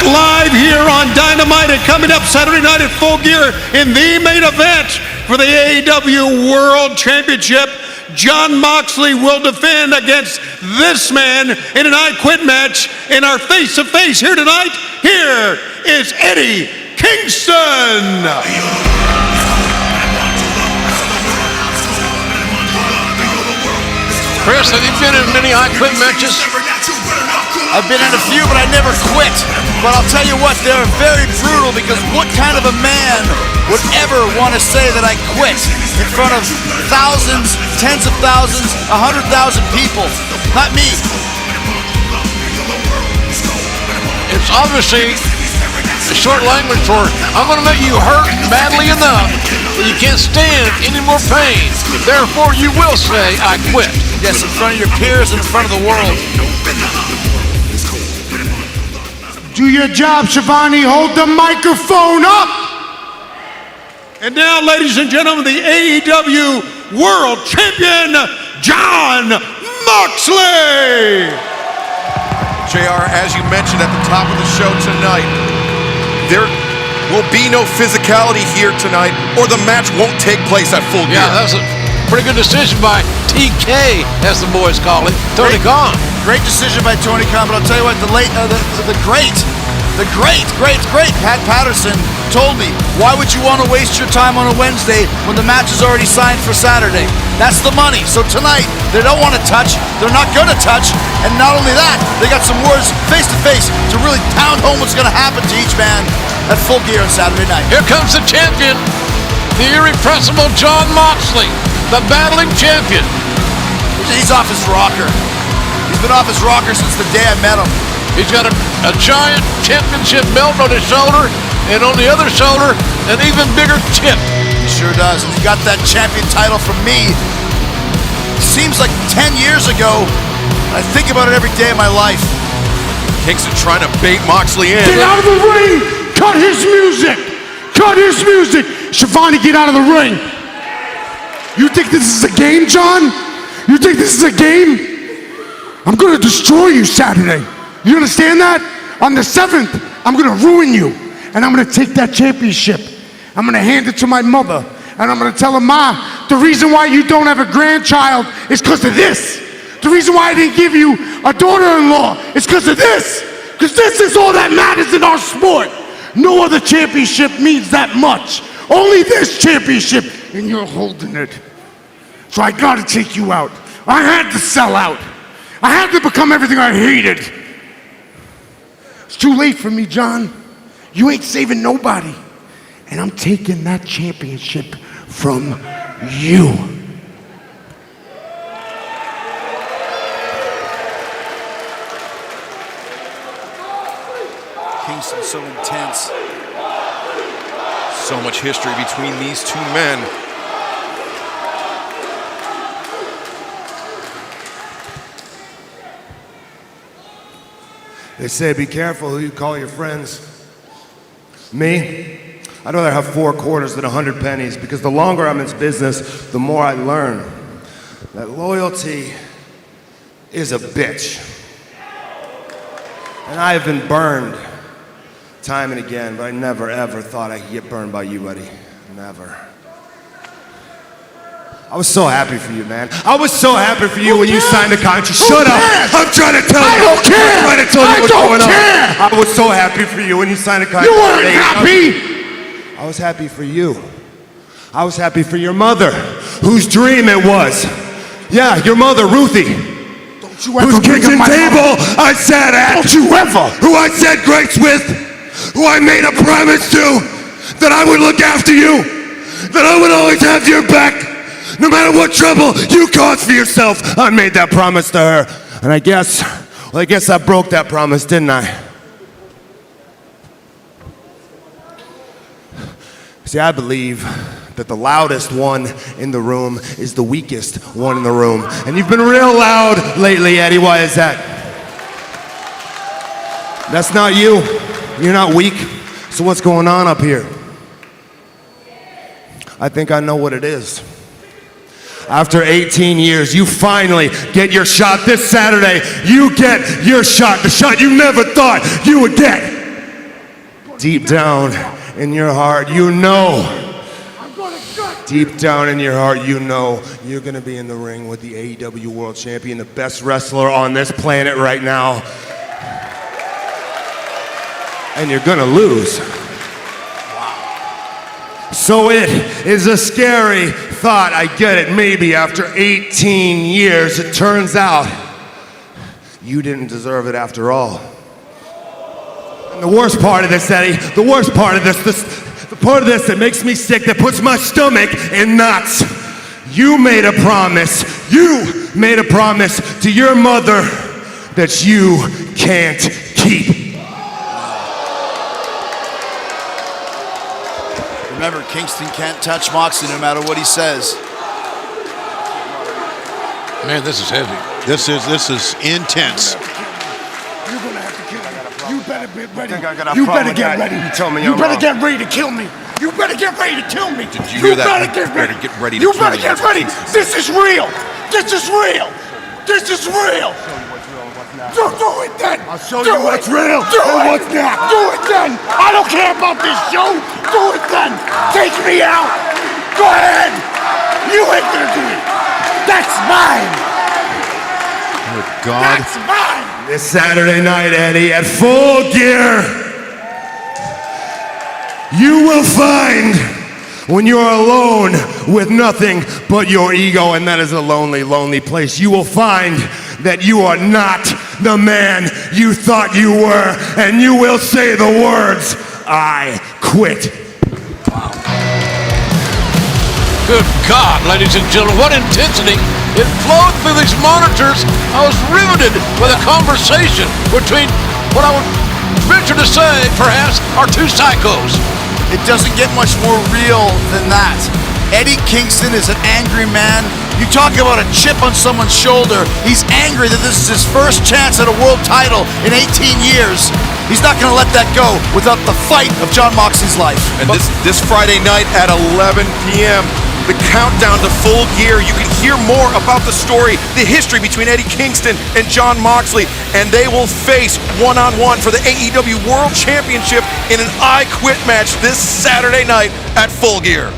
Live here on Dynamite, and coming up Saturday night at Full Gear in the main event for the AEW World Championship, Jon Moxley will defend against this man in an I Quit match. In our face-to-face here tonight, here is Eddie Kingston. Chris, have you been in many I Quit matches? I've been in a few, but I never quit. But I'll tell you what, they're very brutal, because what kind of a man would ever want to say that I quit in front of thousands, tens of thousands, 100,000 people? Not me. It's obviously a short language for, I'm going to make you hurt badly enough that you can't stand any more pain. Therefore, you will say, I quit. Yes, in front of your peers and in front of the world. Do your job, Schiavone. Hold the microphone up. And now, ladies and gentlemen, the AEW World Champion, Jon Moxley. JR, as you mentioned at the top of the show tonight, there will be no physicality here tonight, or the match won't take place at Full Gear. Yeah, that's a pretty good decision by TK, as the boys call it, Tony Khan. Great decision by Tony Khan, but I'll tell you what, the great Pat Patterson told me, why would you want to waste your time on a Wednesday when the match is already signed for Saturday? That's the money. So tonight, they don't want to touch, they're not going to touch, and not only that, they got some words face-to-face to really pound home what's going to happen to each man at Full Gear on Saturday night. Here comes the champion, the irrepressible Jon Moxley, the battling champion. He's off his rocker. He's been off his rocker since the day I met him. He's got a giant championship belt on his shoulder, and on the other shoulder, an even bigger chip. He sure does, and he got that champion title from me. Seems like 10 years ago. I think about it every day of my life. Kingston trying to bait Moxley in. Get out of the ring. Cut his music. Cut his music. Schiavone, get out of the ring. You think this is a game, John? You think this is a game? I'm gonna destroy you Saturday. You understand that? On the 7th, I'm gonna ruin you. And I'm gonna take that championship. I'm gonna hand it to my mother. And I'm gonna tell her, Ma, the reason why you don't have a grandchild is because of this. The reason why I didn't give you a daughter-in-law is because of this. Because this is all that matters in our sport. No other championship means that much. Only this championship, and you're holding it. So I gotta take you out. I had to sell out. I had to become everything I hated. It's too late for me, John. You ain't saving nobody. And I'm taking that championship from you. Kingston's so intense. So much history between these two men. They say be careful who you call your friends. Me? I'd rather have 4 quarters than 100 pennies, because the longer I'm in this business, the more I learn that loyalty is a bitch. And I have been burned time and again, but I never ever thought I could get burned by you, buddy. Never. I was so happy for you, man. I was so happy for you when you signed the contract. Shut up! I'm trying to tell you. I don't care! I'm trying to tell you what's going on. I was so happy for you when you signed the contract. You weren't happy! I was happy for you. I was happy for your mother, whose dream it was. Yeah, your mother, Ruthie. Don't you ever whose kitchen table I sat at. Don't you ever. Who I said grace with. Who I made a promise to. That I would look after you. That I would always have your back. No matter what trouble you caused for yourself. I made that promise to her. And I guess I broke that promise, didn't I? See, I believe that the loudest one in the room is the weakest one in the room. And you've been real loud lately, Eddie. Why is that? That's not you. You're not weak. So what's going on up here? I think I know what it is. After 18 years, you finally get your shot this Saturday. You get your shot, the shot you never thought you would get. deep down in your heart, you know. Deep down in your heart, you know you're gonna be in the ring with the AEW World Champion, the best wrestler on this planet right now. And you're gonna lose. So it is a scary thought, I get it. Maybe after 18 years, it turns out you didn't deserve it after all. And the worst part of this, Eddie, the worst part of this, the part of this that makes me sick, that puts my stomach in knots. You made a promise to your mother that you can't keep. Remember, Kingston can't touch Moxley no matter what he says. Man, this is heavy. This is intense. You're gonna have to kill me. You better get ready. I got a You problem better with get that. ready. You tell me You I'm better wrong. get ready to kill me. You better get ready to kill me. Did you hear that? Better get You ready. better get ready to You kill better me. get ready. This is real. This is real. This is real. Do it then. I'll show you what's real Do and it. what's not. Do it then. I don't care about this show. Do it then. Take me out. Go ahead. You ain't gonna do it. That's mine. God. That's mine. This Saturday night, Eddie, at Full Gear, you will find when you're alone with nothing but your ego, and that is a lonely, lonely place, you will find that you are not the man you thought you were, and you will say the words, I quit. Good God, ladies and gentlemen, what intensity. It flowed through these monitors. I was riveted by the conversation between what I would venture to say, perhaps, are two psychos. It doesn't get much more real than that. Eddie Kingston is an angry man. You talk about a chip on someone's shoulder. He's angry that this is his first chance at a world title in 18 years. He's not going to let that go without the fight of Jon Moxley's life. And this Friday night at 11 p.m., the countdown to Full Gear. You can hear more about the story, the history between Eddie Kingston and Jon Moxley, and they will face one-on-one for the AEW World Championship in an I Quit match this Saturday night at Full Gear.